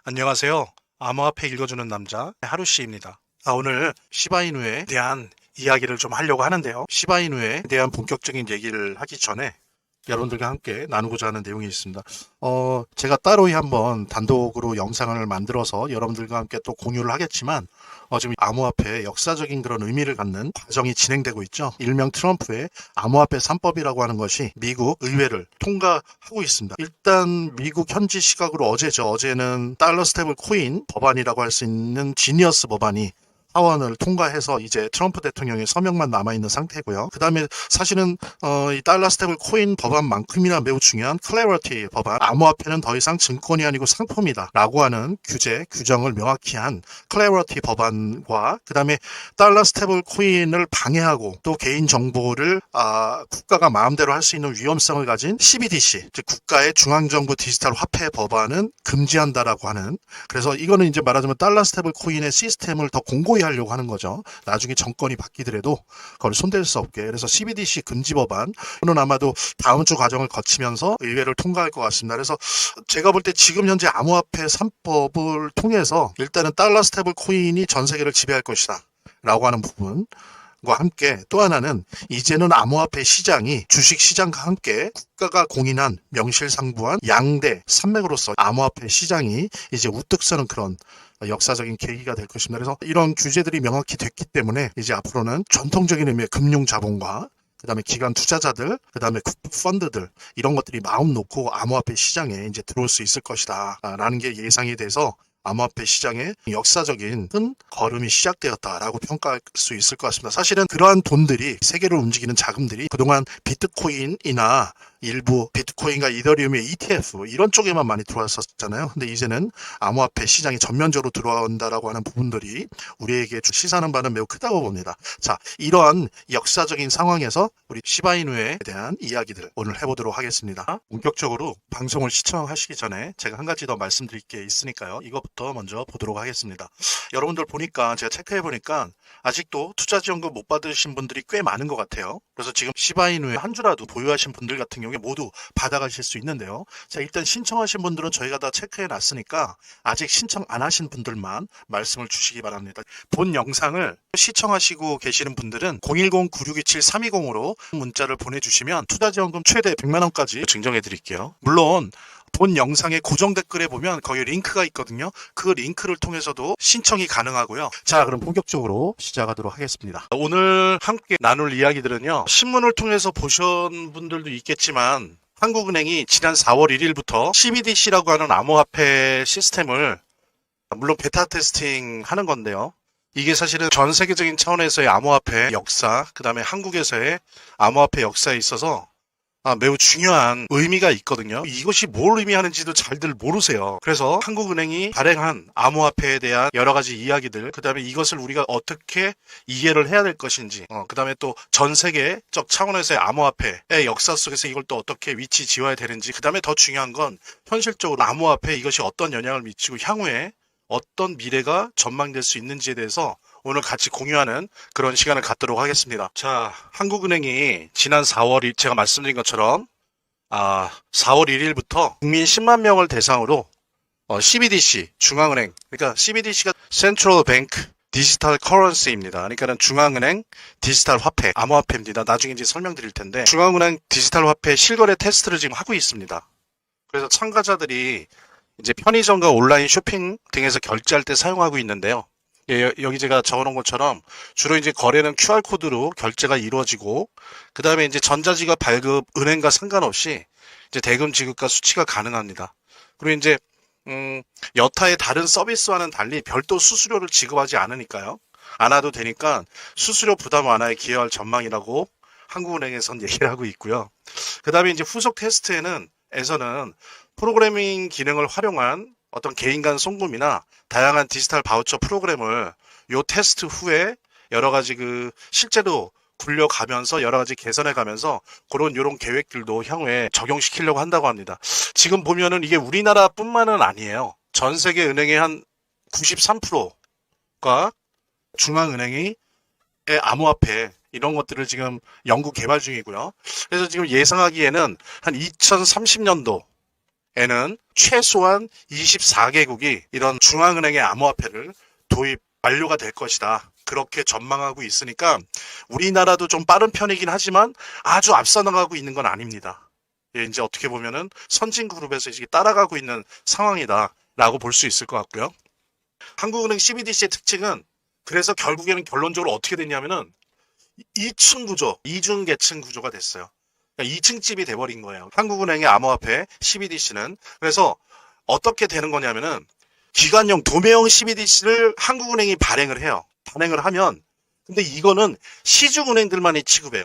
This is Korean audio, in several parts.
안녕하세요. 암호화폐 읽어주는 남자 하루씨입니다. 오늘 시바이누에 대한 이야기를 좀 하려고 하는데요. 시바이누에 대한 본격적인 얘기를 하기 전에 여러분들과 함께 나누고자 하는 내용이 있습니다. 제가 따로히 한번 단독으로 영상을 만들어서 여러분들과 함께 또 공유를 하겠지만 지금 암호화폐의 역사적인 그런 의미를 갖는 과정이 진행되고 있죠. 일명 트럼프의 암호화폐 3법이라고 하는 것이 미국 의회를 통과하고 있습니다. 일단 미국 현지 시각으로 어제는 달러 스테이블 코인 법안이라고 할 수 있는 지니어스 법안이 하원을 통과해서 이제 트럼프 대통령의 서명만 남아있는 상태고요. 그 다음에 사실은 이 달러 스테이블 코인 법안만큼이나 매우 중요한 클래리티 법안, 암호화폐는 더 이상 증권이 아니고 상품이다 라고 하는 규정을 명확히 한 클래리티 법안과 그 다음에 달러 스테이블 코인을 방해하고 또 개인정보를 국가가 마음대로 할 수 있는 위험성을 가진 CBDC, 즉 국가의 중앙정부 디지털 화폐 법안은 금지한다라고 하는, 그래서 이거는 이제 말하자면 달러 스테이블 코인의 시스템을 더 공고히 하려고 하는 거죠. 나중에 정권이 바뀌더라도 그걸 손댈 수 없게. 그래서 CBDC 금지 법안은 아마도 다음 주 과정을 거치면서 의회를 통과할 것 같습니다. 그래서 제가 볼 때 지금 현재 암호화폐 3법을 통해서 일단은 달러 스테이블 코인이 전 세계를 지배할 것이다 라고 하는 부분 과 함께, 또 하나는 이제는 암호화폐 시장이 주식시장과 함께 국가가 공인한 명실상부한 양대 산맥으로서 암호화폐 시장이 이제 우뚝 서는 그런 역사적인 계기가 될 것입니다. 그래서 이런 규제들이 명확히 됐기 때문에 이제 앞으로는 전통적인 의미의 금융 자본과 그 다음에 기관 투자자들, 그 다음에 국부 펀드들, 이런 것들이 마음 놓고 암호화폐 시장에 이제 들어올 수 있을 것이다 라는 게 예상이 돼서 암호화폐 시장의 역사적인 큰 걸음이 시작되었다라고 평가할 수 있을 것 같습니다. 사실은 그러한 돈들이, 세계를 움직이는 자금들이 그동안 비트코인이나 일부 비트코인과 이더리움의 ETF 이런 쪽에만 많이 들어왔었잖아요. 근데 이제는 암호화폐 시장이 전면적으로 들어온다라고 하는 부분들이 우리에게 시사하는 바는 매우 크다고 봅니다. 자, 이러한 역사적인 상황에서 우리 시바이누에 대한 이야기들을 오늘 해보도록 하겠습니다. 본격적으로 방송을 시청하시기 전에 제가 한 가지 더 말씀드릴 게 있으니까요. 이것부터 먼저 보도록 하겠습니다. 여러분들 보니까, 제가 체크해 보니까 아직도 투자지원금 못 받으신 분들이 꽤 많은 것 같아요. 그래서 지금 시바이누에 한 주라도 보유하신 분들 같은 경우에 모두 받아가실 수 있는데요. 자, 일단 신청하신 분들은 저희가 다 체크해 놨으니까 아직 신청 안 하신 분들만 말씀을 주시기 바랍니다. 본 영상을 시청하시고 계시는 분들은 010-9627-320으로 문자를 보내주시면 투자지원금 최대 100만원까지 증정해 드릴게요. 물론 본 영상의 고정 댓글에 보면 거기 링크가 있거든요. 그 링크를 통해서도 신청이 가능하고요. 자, 그럼 본격적으로 시작하도록 하겠습니다. 오늘 함께 나눌 이야기들은요, 신문을 통해서 보신 분들도 있겠지만 한국은행이 지난 4월 1일부터 CBDC라고 하는 암호화폐 시스템을 물론 베타 테스팅 하는 건데요. 이게 사실은 전 세계적인 차원에서의 암호화폐 역사, 그 다음에 한국에서의 암호화폐 역사에 있어서 매우 중요한 의미가 있거든요. 이것이 뭘 의미하는지도 잘들 모르세요. 그래서 한국은행이 발행한 암호화폐에 대한 여러 가지 이야기들, 그 다음에 이것을 우리가 어떻게 이해를 해야 될 것인지, 그 다음에 또 전 세계적 차원에서의 암호화폐의 역사 속에서 이걸 또 어떻게 위치 지어야 되는지, 그 다음에 더 중요한 건 현실적으로 암호화폐에 이것이 어떤 영향을 미치고 향후에 어떤 미래가 전망될 수 있는지에 대해서 오늘 같이 공유하는 그런 시간을 갖도록 하겠습니다. 자, 한국은행이 지난 4월, 제가 말씀드린 것처럼 4월 1일부터 국민 10만 명을 대상으로 CBDC, 중앙은행, 그러니까 CBDC가 Central Bank 디지털 커런시입니다. 그러니까는 중앙은행 디지털 화폐, 암호화폐입니다. 나중에 이제 설명드릴 텐데, 중앙은행 디지털 화폐 실거래 테스트를 지금 하고 있습니다. 그래서 참가자들이 이제 편의점과 온라인 쇼핑 등에서 결제할 때 사용하고 있는데요. 여기 제가 적어놓은 것처럼 주로 이제 거래는 QR코드로 결제가 이루어지고, 그 다음에 이제 전자지갑 발급 은행과 상관없이 이제 대금 지급과 수취가 가능합니다. 그리고 이제 여타의 다른 서비스와는 달리 별도 수수료를 지급하지 않으니까요. 안 와도 되니까 수수료 부담 완화에 기여할 전망이라고 한국은행에선 얘기를 하고 있고요. 그 다음에 이제 후속 테스트에서는 프로그래밍 기능을 활용한 어떤 개인 간 송금이나 다양한 디지털 바우처 프로그램을 요 테스트 후에 여러 가지 실제로 굴려가면서 여러 가지 개선해 가면서 그런 요런 계획들도 향후에 적용시키려고 한다고 합니다. 지금 보면은 이게 우리나라뿐만은 아니에요. 전 세계 은행의 한 93%가 중앙은행이 암호화폐 이런 것들을 지금 연구 개발 중이고요. 그래서 지금 예상하기에는 한 2030년도 2030년에는 최소한 24개국이 이런 중앙은행의 암호화폐를 도입 완료가 될 것이다. 그렇게 전망하고 있으니까 우리나라도 좀 빠른 편이긴 하지만 아주 앞서 나가고 있는 건 아닙니다. 예, 이제 어떻게 보면은 선진 그룹에서 이제 따라가고 있는 상황이다라고 볼 수 있을 것 같고요. 한국은행 CBDC의 특징은 그래서 결국에는 결론적으로 어떻게 됐냐면은 2층 구조, 이중 계층 구조가 됐어요. 그러니까 2층 집이 돼버린 거예요. 한국은행의 암호화폐 CBDC는. 그래서 어떻게 되는 거냐면은 기관용 도매형 CBDC를 한국은행이 발행을 해요. 발행을 하면 근데 이거는 시중은행들만이 취급해요.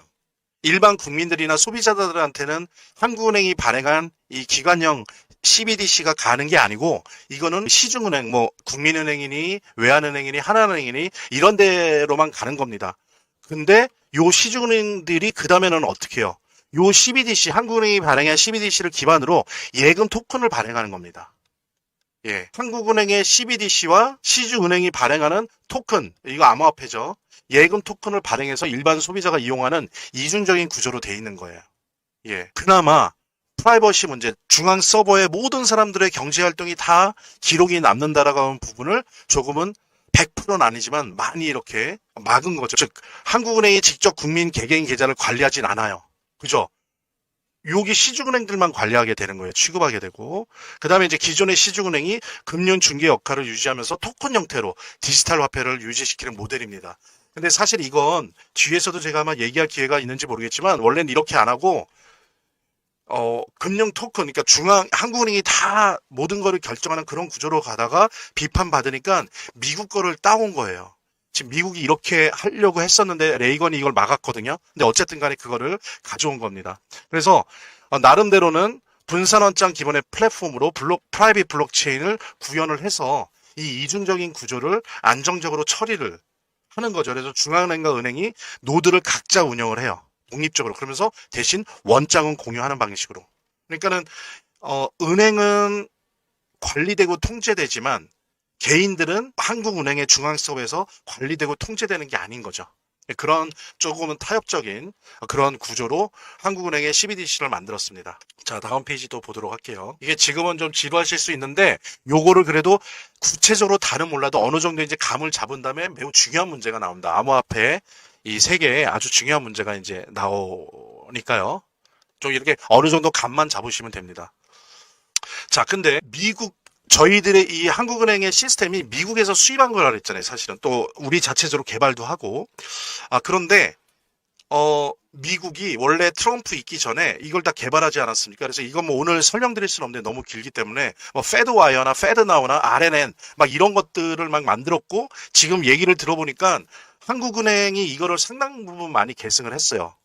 일반 국민들이나 소비자들한테는 한국은행이 발행한 이 기관형 CBDC가 가는 게 아니고 이거는 시중은행, 뭐 국민은행이니 외환은행이니 하나은행이니 이런 데로만 가는 겁니다. 근데 요 시중은행들이 그 다음에는 어떻게 해요? 요 CBDC, 한국은행이 발행한 CBDC를 기반으로 예금 토큰을 발행하는 겁니다. 예, 한국은행의 CBDC와 시중은행이 발행하는 토큰, 이거 암호화폐죠. 예금 토큰을 발행해서 일반 소비자가 이용하는 이중적인 구조로 돼 있는 거예요. 예, 그나마 프라이버시 문제, 중앙 서버에 모든 사람들의 경제 활동이 다 기록이 남는다라고 하는 부분을 조금은 100%는 아니지만 많이 이렇게 막은 거죠. 즉, 한국은행이 직접 국민 개개인 계좌를 관리하진 않아요. 그죠? 여기 시중은행들만 관리하게 되는 거예요. 취급하게 되고. 그 다음에 이제 기존의 시중은행이 금융 중개 역할을 유지하면서 토큰 형태로 디지털 화폐를 유지시키는 모델입니다. 근데 사실 이건 뒤에서도 제가 아마 얘기할 기회가 있는지 모르겠지만 원래는 이렇게 안 하고 금융 토큰, 그러니까 한국은행이 다 모든 거를 결정하는 그런 구조로 가다가 비판받으니까 미국 거를 따온 거예요. 지금 미국이 이렇게 하려고 했었는데 레이건이 이걸 막았거든요. 근데 어쨌든 간에 그거를 가져온 겁니다. 그래서 나름대로는 분산원장 기반의 플랫폼으로 프라이빗 블록체인을 구현을 해서 이 이중적인 구조를 안정적으로 처리를 하는 거죠. 그래서 중앙은행과 은행이 노드를 각자 운영을 해요. 독립적으로. 그러면서 대신 원장은 공유하는 방식으로. 그러니까는 은행은 관리되고 통제되지만 개인들은 한국은행의 중앙서버에서 관리되고 통제되는 게 아닌 거죠. 그런 조금은 타협적인 그런 구조로 한국은행의 CBDC를 만들었습니다. 자, 다음 페이지 또 보도록 할게요. 이게 지금은 좀 지루하실 수 있는데 요거를 그래도 구체적으로 다는 몰라도 어느 정도 이제 감을 잡은 다음에 매우 중요한 문제가 나옵니다. 암호화폐 이 세 개에 아주 중요한 문제가 이제 나오니까요. 좀 이렇게 어느 정도 감만 잡으시면 됩니다. 자, 근데 저희들의 이 한국은행의 시스템이 미국에서 수입한 거라 그랬잖아요. 사실은 또 우리 자체적으로 개발도 하고. 그런데 미국이 원래 트럼프 있기 전에 이걸 다 개발하지 않았습니까? 그래서 이건 뭐 오늘 설명드릴 수는 없는데 너무 길기 때문에 뭐 페드와이어나 페드나우나 RNN 막 이런 것들을 막 만들었고 지금 얘기를 들어보니까 한국은행이 이거를 상당 부분 많이 계승을 했어요.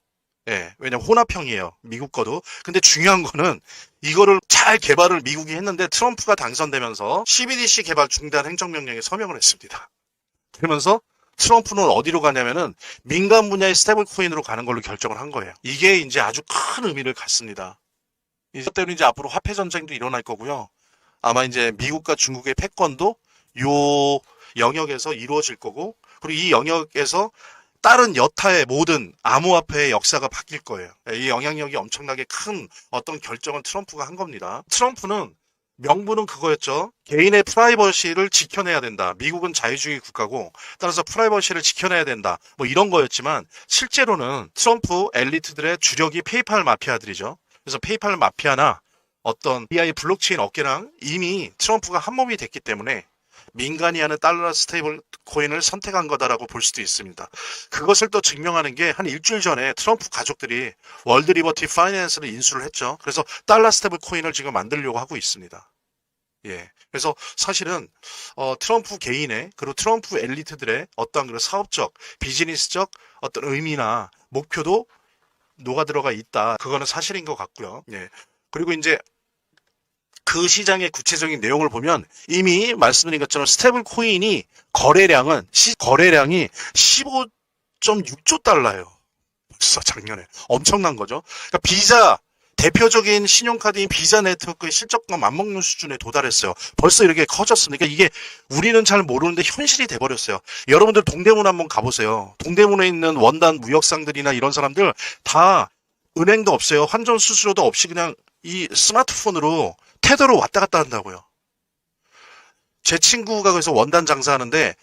예, 왜냐면 혼합형이에요. 미국 거도. 근데 중요한 거는 이거를 잘 개발을 미국이 했는데 트럼프가 당선되면서 CBDC 개발 중단 행정명령에 서명을 했습니다. 그러면서 트럼프는 어디로 가냐면은 민간 분야의 스테이블 코인으로 가는 걸로 결정을 한 거예요. 이게 이제 아주 큰 의미를 갖습니다. 이때는 이제 앞으로 화폐 전쟁도 일어날 거고요. 아마 이제 미국과 중국의 패권도 요 영역에서 이루어질 거고, 그리고 이 영역에서 다른 여타의 모든 암호화폐의 역사가 바뀔 거예요. 이 영향력이 엄청나게 큰 어떤 결정을 트럼프가 한 겁니다. 트럼프는 명분은 그거였죠. 개인의 프라이버시를 지켜내야 된다. 미국은 자유주의 국가고 따라서 프라이버시를 지켜내야 된다. 뭐 이런 거였지만 실제로는 트럼프 엘리트들의 주력이 페이팔 마피아들이죠. 그래서 페이팔 마피아나 어떤 AI 블록체인 업계랑 이미 트럼프가 한몸이 됐기 때문에 민간이 하는 달러 스테이블 코인을 선택한 거다라고 볼 수도 있습니다. 그것을 또 증명하는 게 한 일주일 전에 트럼프 가족들이 월드 리버티 파이낸스를 인수를 했죠. 그래서 달러 스테이블 코인을 지금 만들려고 하고 있습니다. 예. 그래서 사실은 트럼프 개인의 그리고 트럼프 엘리트들의 어떤 그런 사업적, 비즈니스적 어떤 의미나 목표도 녹아 들어가 있다. 그거는 사실인 것 같고요. 예. 그리고 이제 그 시장의 구체적인 내용을 보면 이미 말씀드린 것처럼 스테이블 코인이 거래량이 15.6조 달러예요. 벌써 작년에 엄청난 거죠. 그러니까 비자 대표적인 신용카드인 비자 네트워크의 실적과 맞먹는 수준에 도달했어요. 벌써 이렇게 커졌으니까 이게 우리는 잘 모르는데 현실이 돼버렸어요. 여러분들 동대문 한번 가보세요. 동대문에 있는 원단 무역상들이나 이런 사람들 다 은행도 없어요. 환전 수수료도 없이 그냥 이 스마트폰으로 테더로 왔다 갔다 한다고요. 제 친구가 그래서 원단 장사하는데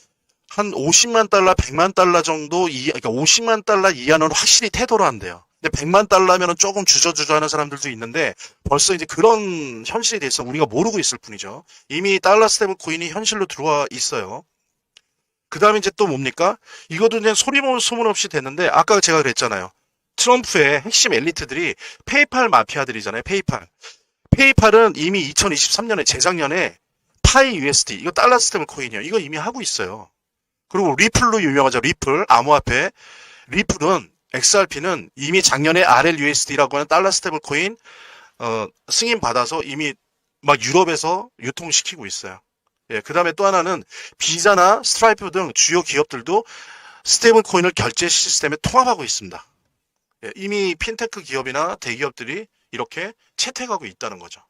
한 50만 달러, 100만 달러 정도, 그러니까 50만 달러 이하는 확실히 테더로 한대요. 근데 100만 달러면은 조금 주저주저 하는 사람들도 있는데 벌써 이제 그런 현실이 돼서 우리가 모르고 있을 뿐이죠. 이미 달러 스테이블 코인이 현실로 들어와 있어요. 그 다음에 이제 또 뭡니까? 이것도 그냥 소문 없이 됐는데 아까 제가 그랬잖아요. 트럼프의 핵심 엘리트들이 페이팔 마피아들이잖아요. 페이팔은 이미 2023년에 재작년에 파이 USD 이거 달러 스테이블 코인이에요. 이거 이미 하고 있어요. 그리고 리플로 유명하죠. 리플 암호화폐. 리플은 XRP는 이미 작년에 RLUSD라고 하는 달러 스테이블 코인 승인 받아서 이미 막 유럽에서 유통시키고 있어요. 예, 그 다음에 또 하나는 비자나 스트라이프 등 주요 기업들도 스테이블 코인을 결제 시스템에 통합하고 있습니다. 예, 이미 핀테크 기업이나 대기업들이 이렇게 채택하고 있다는 거죠.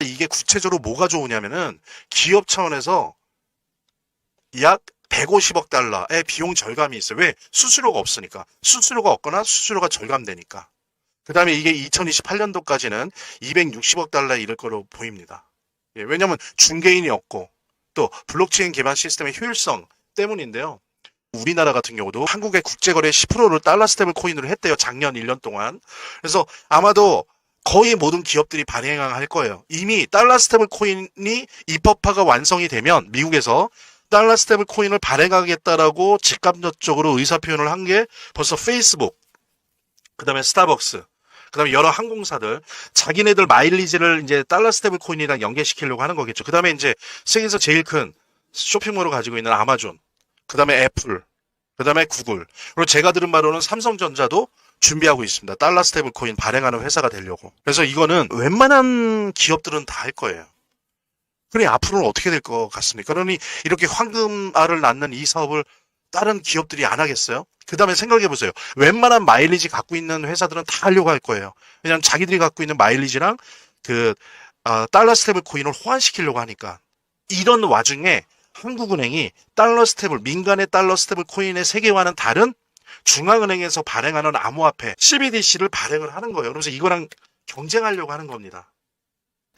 이게 구체적으로 뭐가 좋으냐면은 기업 차원에서 약 150억 달러의 비용 절감이 있어요. 왜? 수수료가 없으니까. 수수료가 없거나 수수료가 절감되니까. 그 다음에 이게 2028년도까지는 260억 달러에 이를 거로 보입니다. 예, 왜냐면 중개인이 없고 또 블록체인 기반 시스템의 효율성 때문인데요. 우리나라 같은 경우도 한국의 국제거래 10%를 달러 스테이블 코인으로 했대요. 작년 1년 동안. 그래서 아마도 거의 모든 기업들이 발행할 거예요. 이미 달러 스테이블 코인이 입법화가 완성이 되면 미국에서 달러 스테이블 코인을 발행하겠다라고 직간접적으로 의사표현을 한 게 벌써 페이스북, 그 다음에 스타벅스, 그 다음에 여러 항공사들, 자기네들 마일리지를 이제 달러 스테이블 코인이랑 연계시키려고 하는 거겠죠. 그 다음에 이제 세계에서 제일 큰 쇼핑몰을 가지고 있는 아마존, 그 다음에 애플, 그 다음에 구글, 그리고 제가 들은 바로는 삼성전자도 준비하고 있습니다. 달러 스테이블 코인 발행하는 회사가 되려고. 그래서 이거는 웬만한 기업들은 다 할 거예요. 그러니 앞으로는 어떻게 될 것 같습니까? 그러니 이렇게 황금알을 낳는 이 사업을 다른 기업들이 안 하겠어요? 그 다음에 생각해 보세요. 웬만한 마일리지 갖고 있는 회사들은 다 하려고 할 거예요. 왜냐하면 자기들이 갖고 있는 마일리지랑 달러 스테이블 코인을 호환시키려고 하니까. 이런 와중에 한국은행이 달러 스테이블, 민간의 달러 스테이블 코인의 세계와는 다른 중앙은행에서 발행하는 암호화폐 CBDC를 발행을 하는 거예요. 그래서 이거랑 경쟁하려고 하는 겁니다.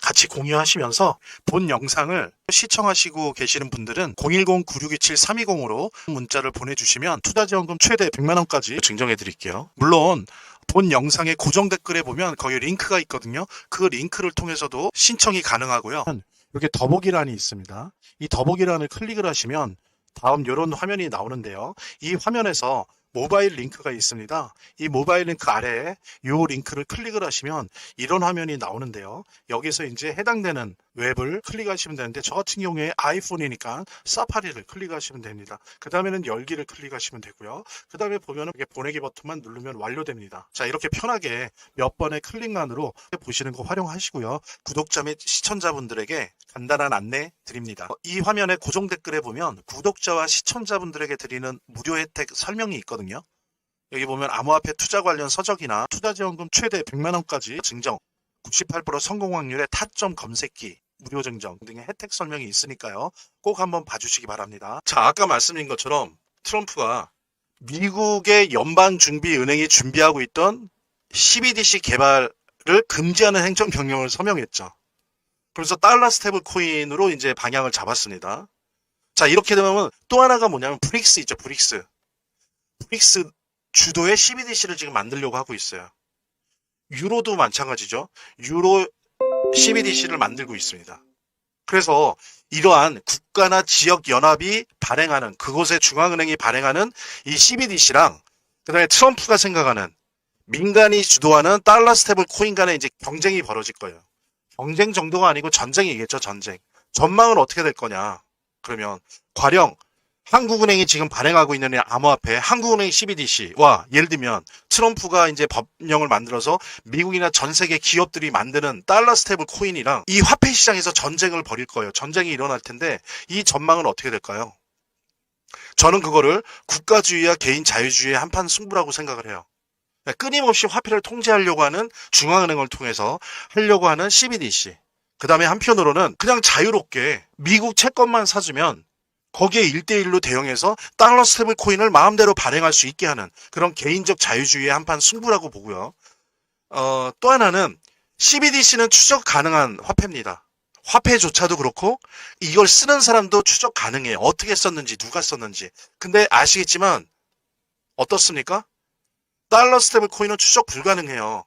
같이 공유하시면서 본 영상을 시청하시고 계시는 분들은 010-9627-320으로 문자를 보내주시면 투자지원금 최대 100만원까지 증정해 드릴게요. 물론 본 영상의 고정 댓글에 보면 거기 링크가 있거든요. 그 링크를 통해서도 신청이 가능하고요. 이렇게 더보기란이 있습니다. 이 더보기란을 클릭을 하시면 다음 이런 화면이 나오는데요. 이 화면에서 모바일 링크가 있습니다. 이 모바일 링크 아래에 이 링크를 클릭을 하시면 이런 화면이 나오는데요. 여기서 이제 해당되는 웹을 클릭하시면 되는데 저 같은 경우에 아이폰이니까 사파리를 클릭하시면 됩니다. 그 다음에는 열기를 클릭하시면 되고요. 그 다음에 보면은 이렇게 보내기 버튼만 누르면 완료됩니다. 자, 이렇게 편하게 몇 번의 클릭만으로 보시는 거 활용하시고요. 구독자 및 시청자분들에게 간단한 안내 드립니다. 이 화면의 고정 댓글에 보면 구독자와 시청자분들에게 드리는 무료 혜택 설명이 있거든요. 여기 보면 암호화폐 투자 관련 서적이나 투자지원금 최대 100만원까지 증정, 98% 성공 확률의 타점 검색기, 무료 증정 등의 혜택 설명이 있으니까요. 꼭 한번 봐주시기 바랍니다. 자, 아까 말씀드린 것처럼 트럼프가 미국의 연방준비은행이 준비하고 있던 CBDC 개발을 금지하는 행정명령을 서명했죠. 그래서 달러 스테이블 코인으로 이제 방향을 잡았습니다. 자, 이렇게 되면 또 하나가 뭐냐면 브릭스 있죠, 브릭스 주도의 CBDC를 지금 만들려고 하고 있어요. 유로도 마찬가지죠. 유로 CBDC를 만들고 있습니다. 그래서 이러한 국가나 지역 연합이 발행하는 그곳의 중앙은행이 발행하는 이 CBDC랑 그다음에 트럼프가 생각하는 민간이 주도하는 달러 스테이블 코인 간의 이제 경쟁이 벌어질 거예요. 경쟁 정도가 아니고 전쟁이겠죠, 전쟁. 전망은 어떻게 될 거냐? 그러면 가령 한국은행이 지금 발행하고 있는 암호화폐 한국은행 CBDC와 예를 들면 트럼프가 이제 법령을 만들어서 미국이나 전 세계 기업들이 만드는 달러 스테이블 코인이랑 이 화폐 시장에서 전쟁을 벌일 거예요. 전쟁이 일어날 텐데 이 전망은 어떻게 될까요? 저는 그거를 국가주의와 개인 자유주의의 한판 승부라고 생각을 해요. 끊임없이 화폐를 통제하려고 하는 중앙은행을 통해서 하려고 하는 CBDC. 그 다음에 한편으로는 그냥 자유롭게 미국 채권만 사주면 거기에 1대1로 대응해서 달러 스테이블 코인을 마음대로 발행할 수 있게 하는 그런 개인적 자유주의의 한판 승부라고 보고요. 또 하나는 CBDC는 추적 가능한 화폐입니다. 화폐조차도 그렇고 이걸 쓰는 사람도 추적 가능해요. 어떻게 썼는지 누가 썼는지. 근데 아시겠지만 어떻습니까? 달러 스테이블 코인은 추적 불가능해요.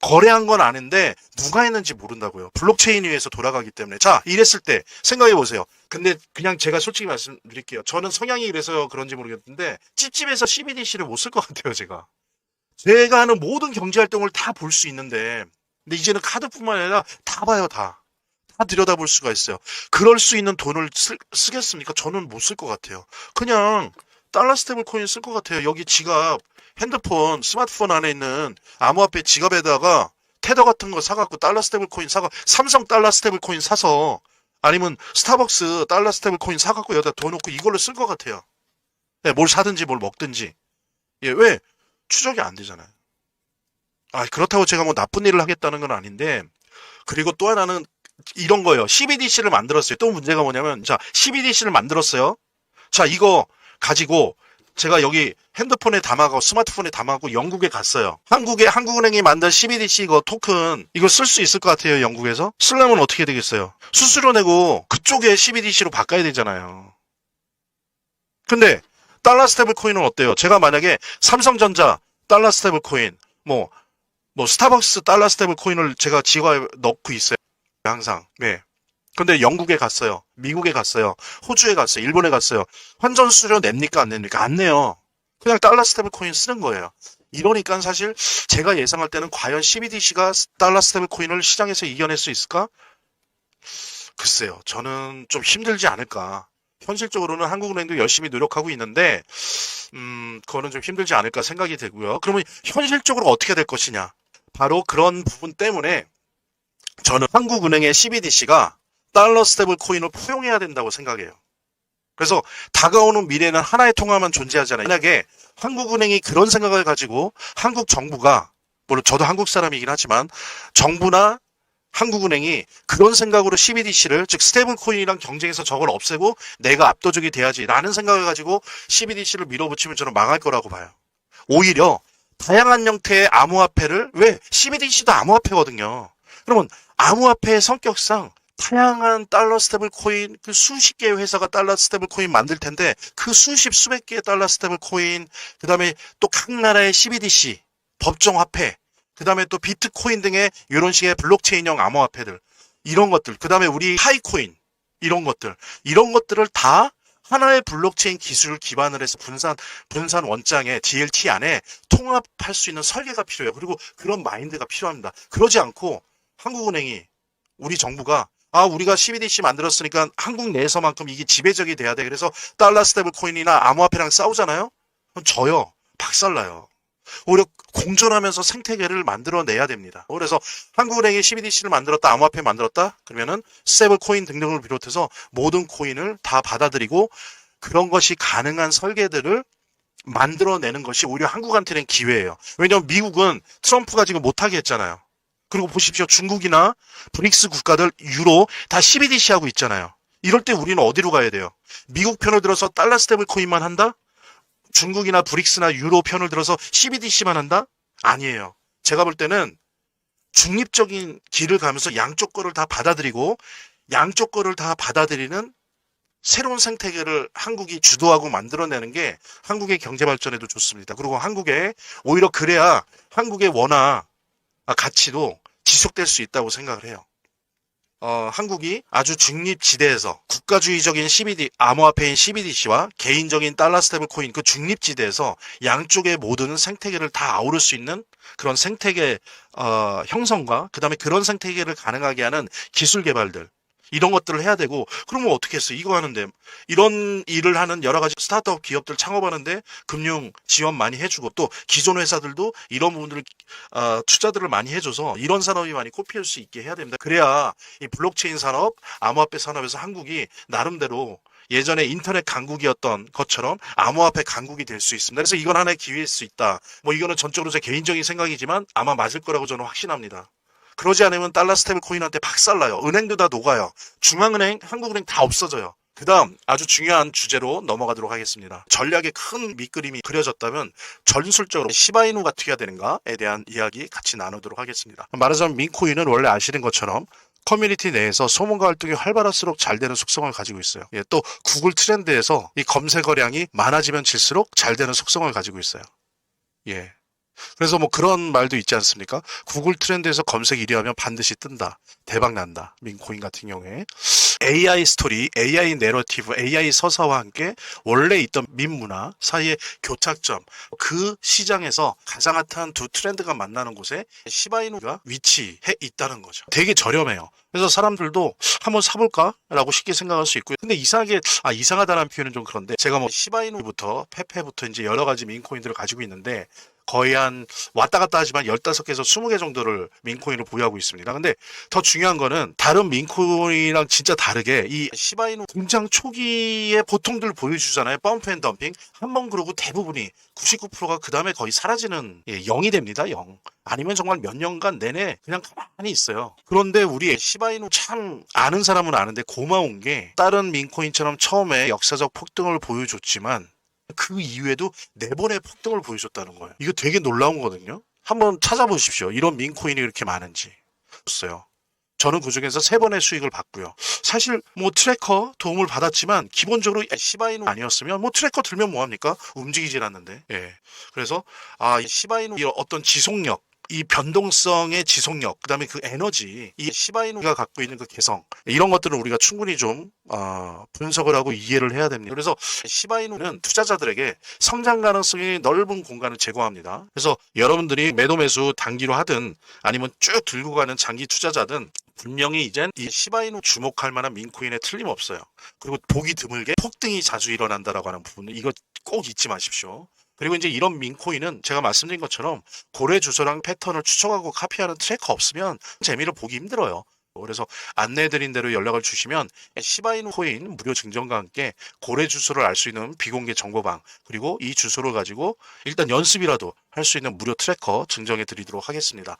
거래한 건 아는데 누가 했는지 모른다고요. 블록체인 위에서 돌아가기 때문에. 자, 이랬을 때 생각해 보세요. 근데 그냥 제가 솔직히 말씀드릴게요. 저는 성향이 이래서 그런지 모르겠는데 찝찝해서 CBDC를 못 쓸 것 같아요, 제가. 제가 하는 모든 경제 활동을 다 볼 수 있는데 근데 이제는 카드뿐만 아니라 다 봐요, 다. 다 들여다볼 수가 있어요. 그럴 수 있는 돈을 쓰겠습니까? 저는 못 쓸 것 같아요. 그냥 달러 스테이블 코인 쓸 것 같아요. 여기 지갑, 핸드폰, 스마트폰 안에 있는 암호화폐 지갑에다가 테더 같은 거 사갖고 달러 스테이블 코인 사가 삼성 달러 스테이블 코인 사서 아니면 스타벅스 달러 스테이블 코인 사갖고 여기다 돈 넣고 이걸로 쓸 것 같아요. 네, 뭘 사든지 뭘 먹든지. 예, 왜? 추적이 안 되잖아요. 아, 그렇다고 제가 뭐 나쁜 일을 하겠다는 건 아닌데, 그리고 또 하나는 이런 거예요. CBDC를 만들었어요. 또 문제가 뭐냐면, 자, CBDC를 만들었어요. 자, 이거 가지고 제가 여기 핸드폰에 담아고 스마트폰에 담아고 영국에 갔어요. 한국은행이 만든 CBDC 이거 토큰 이거 쓸 수 있을 것 같아요. 영국에서 쓰려면 어떻게 되겠어요? 수수료 내고 그쪽에 CBDC로 바꿔야 되잖아요. 근데 달러 스테이블 코인은 어때요? 제가 만약에 삼성전자 달러 스테이블 코인 뭐 스타벅스 달러 스테이블 코인을 제가 지갑에 넣고 있어요. 항상. 네. 근데 영국에 갔어요. 미국에 갔어요. 호주에 갔어요. 일본에 갔어요. 환전 수수료 냅니까? 안 냅니까? 안 내요. 그냥 달러 스테이블 코인 쓰는 거예요. 이러니까 사실 제가 예상할 때는 과연 CBDC가 달러 스테이블 코인을 시장에서 이겨낼 수 있을까? 글쎄요. 저는 좀 힘들지 않을까. 현실적으로는 한국은행도 열심히 노력하고 있는데 그거는 좀 힘들지 않을까 생각이 되고요. 그러면 현실적으로 어떻게 될 것이냐? 바로 그런 부분 때문에 저는 한국은행의 CBDC가 달러 스테이블 코인을 포용해야 된다고 생각해요. 그래서 다가오는 미래는 하나의 통화만 존재하잖아요. 만약에 한국은행이 그런 생각을 가지고 한국 정부가, 물론 저도 한국 사람이긴 하지만 정부나 한국은행이 그런 생각으로 CBDC를, 즉 스테이블 코인이랑 경쟁해서 저걸 없애고 내가 압도적이 돼야지 라는 생각을 가지고 CBDC를 밀어붙이면 저는 망할 거라고 봐요. 오히려 다양한 형태의 암호화폐를, 왜? CBDC도 암호화폐거든요. 그러면 암호화폐의 성격상 다양한 달러 스테이블 코인, 그 수십 개의 회사가 달러 스테이블 코인 만들 텐데 그 수백 개의 달러 스테이블 코인, 그 다음에 또 각 나라의 CBDC, 법정 화폐, 그 다음에 또 비트코인 등의 이런 식의 블록체인형 암호화폐들, 이런 것들, 그 다음에 우리 하이코인, 이런 것들을 다 하나의 블록체인 기술을 기반으로 해서 분산 원장에 DLT 안에 통합할 수 있는 설계가 필요해요. 그리고 그런 마인드가 필요합니다. 그러지 않고 한국은행이, 우리 정부가 우리가 CBDC 만들었으니까 한국 내에서만큼 이게 지배적이 돼야 돼. 그래서 달러 스테이블 코인이나 암호화폐랑 싸우잖아요. 그럼 져요. 박살나요. 오히려 공존하면서 생태계를 만들어내야 됩니다. 그래서 한국은행이 CBDC를 만들었다, 암호화폐 만들었다, 그러면은 스테이블 코인 등등을 비롯해서 모든 코인을 다 받아들이고 그런 것이 가능한 설계들을 만들어내는 것이 오히려 한국한테는 기회예요. 왜냐하면 미국은 트럼프가 지금 못하게 했잖아요. 그리고 보십시오. 중국이나 브릭스 국가들, 유로 다 CBDC 하고 있잖아요. 이럴 때 우리는 어디로 가야 돼요? 미국 편을 들어서 달러 스테이블 코인만 한다? 중국이나 브릭스나 유로 편을 들어서 CBDC만 한다? 아니에요. 제가 볼 때는 중립적인 길을 가면서 양쪽 거를 다 받아들이고 양쪽 거를 다 받아들이는 새로운 생태계를 한국이 주도하고 만들어내는 게 한국의 경제 발전에도 좋습니다. 그리고 오히려 그래야 한국의 원화 가치도 지속될 수 있다고 생각을 해요. 한국이 아주 중립지대에서 국가주의적인 암호화폐인 CBDC와 개인적인 달러 스테이블 코인 그 중립지대에서 양쪽의 모든 생태계를 다 아우를 수 있는 그런 생태계 형성과 그 다음에 그런 생태계를 가능하게 하는 기술 개발들, 이런 것들을 해야 되고, 그러면 어떻게 했어요? 이거 하는데, 이런 일을 하는 여러 가지 스타트업 기업들 창업하는데 금융 지원 많이 해주고, 또 기존 회사들도 이런 부분들을 투자들을 많이 해줘서 이런 산업이 많이 꽃피울 수 있게 해야 됩니다. 그래야 이 블록체인 산업, 암호화폐 산업에서 한국이 나름대로 예전에 인터넷 강국이었던 것처럼 암호화폐 강국이 될 수 있습니다. 그래서 이건 하나의 기회일 수 있다. 이거는 전적으로 제 개인적인 생각이지만 아마 맞을 거라고 저는 확신합니다. 그러지 않으면 달러 스테이블 코인한테 박살나요. 은행도 다 녹아요. 중앙은행, 한국은행 다 없어져요. 그 다음 아주 중요한 주제로 넘어가도록 하겠습니다. 전략의 큰 밑그림이 그려졌다면 전술적으로 시바이누가 어떻게 해야 되는가에 대한 이야기 같이 나누도록 하겠습니다. 말하자면 민코인은 원래 아시는 것처럼 커뮤니티 내에서 소문과 활동이 활발할수록 잘 되는 속성을 가지고 있어요. 또 구글 트렌드에서 이 검색어량이 많아지면 질수록 잘 되는 속성을 가지고 있어요. 그래서 뭐 그런 말도 있지 않습니까? 구글 트렌드에서 검색 1위 하면 반드시 뜬다. 대박 난다. 민코인 같은 경우에. AI 스토리, AI 내러티브, AI 서사와 함께 원래 있던 밈 문화 사이의 교착점, 그 시장에서 가장 핫한 두 트렌드가 만나는 곳에 시바이누가 위치해 있다는 거죠. 되게 저렴해요. 그래서 사람들도 한번 사볼까? 라고 쉽게 생각할 수 있고요. 근데 이상하다는 표현은 좀 그런데 제가 뭐 시바이누부터 페페부터 이제 여러 가지 민코인들을 가지고 있는데 거의 한 왔다 갔다 하지만 15개에서 20개 정도를 민코인을 보유하고 있습니다. 근데 더 중요한 거는 다른 민코인이랑 진짜 다르게 이 시바이누 등장 초기에 보통들 보여주잖아요. 펌프 앤 덤핑. 한번 그러고 대부분이 99%가 그 다음에 거의 사라지는 0이 됩니다. 0. 아니면 정말 몇 년간 내내 그냥 가만히 있어요. 그런데 우리 시바이누 참 아는 사람은 아는데 고마운 게 다른 민코인처럼 처음에 역사적 폭등을 보여줬지만 그 이후에도 4번의 폭등을 보여줬다는 거예요. 이거 되게 놀라운 거거든요. 한번 찾아보십시오. 이런 민코인이 이렇게 많은지. 저는 그중에서 3번의 수익을 봤고요. 사실 뭐 트래커 도움을 받았지만 기본적으로 시바이누 아니었으면 뭐 트래커 들면 뭐합니까? 움직이질 않는데. 그래서 이 시바이누 어떤 지속력, 이 변동성의 지속력, 그 다음에 그 에너지, 이 시바이누가 갖고 있는 그 개성, 이런 것들을 우리가 충분히 좀 분석을 하고 이해를 해야 됩니다. 그래서 시바이누는 투자자들에게 성장 가능성이 넓은 공간을 제공합니다. 그래서 여러분들이 매도 매수 단기로 하든 아니면 쭉 들고 가는 장기 투자자든 분명히 이젠 이 시바이누 주목할 만한 민코인에 틀림없어요. 그리고 보기 드물게 폭등이 자주 일어난다라고 하는 부분은 이거 꼭 잊지 마십시오. 그리고 이제 이런 민코인은 제가 말씀드린 것처럼 고래 주소랑 패턴을 추적하고 카피하는 트래커 없으면 재미를 보기 힘들어요. 그래서 안내해드린 대로 연락을 주시면 시바이누 코인 무료 증정과 함께 고래 주소를 알 수 있는 비공개 정보방, 그리고 이 주소를 가지고 일단 연습이라도 할 수 있는 무료 트래커 증정해 드리도록 하겠습니다.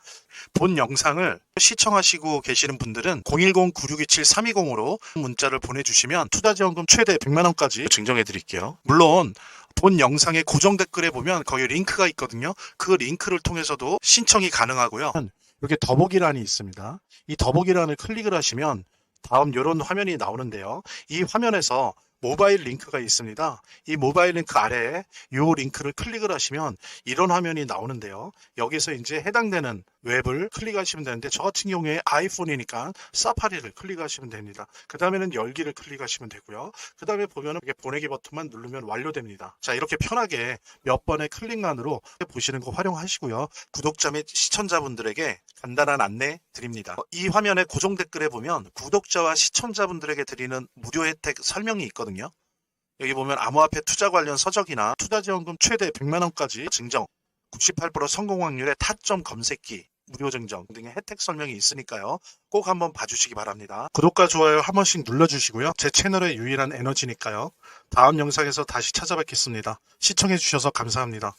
본 영상을 시청하시고 계시는 분들은 010-9627-320으로 문자를 보내주시면 투자지원금 최대 100만원까지 증정해 드릴게요. 물론 본 영상의 고정 댓글에 보면 거기 링크가 있거든요. 그 링크를 통해서도 신청이 가능하고요. 이렇게 더보기란이 있습니다. 이 더보기란을 클릭을 하시면 다음 이런 화면이 나오는데요. 이 화면에서 모바일 링크가 있습니다. 이 모바일 링크 아래에 이 링크를 클릭을 하시면 이런 화면이 나오는데요. 여기서 이제 해당되는 웹을 클릭하시면 되는데 저 같은 경우에 아이폰이니까 사파리를 클릭하시면 됩니다. 그 다음에는 열기를 클릭하시면 되고요. 그 다음에 보면은 이렇게 보내기 버튼만 누르면 완료됩니다. 자, 이렇게 편하게 몇 번의 클릭만으로 보시는 거 활용하시고요. 구독자 및 시청자분들에게 간단한 안내 드립니다. 이 화면의 고정 댓글에 보면 구독자와 시청자분들에게 드리는 무료 혜택 설명이 있거든요. 여기 보면 암호화폐 투자 관련 서적이나 투자지원금 최대 100만원까지 증정, 98% 성공 확률의 타점 검색기, 무료 증정 등의 혜택 설명이 있으니까요. 꼭 한번 봐주시기 바랍니다. 구독과 좋아요 한 번씩 눌러주시고요. 제 채널의 유일한 에너지니까요. 다음 영상에서 다시 찾아뵙겠습니다. 시청해주셔서 감사합니다.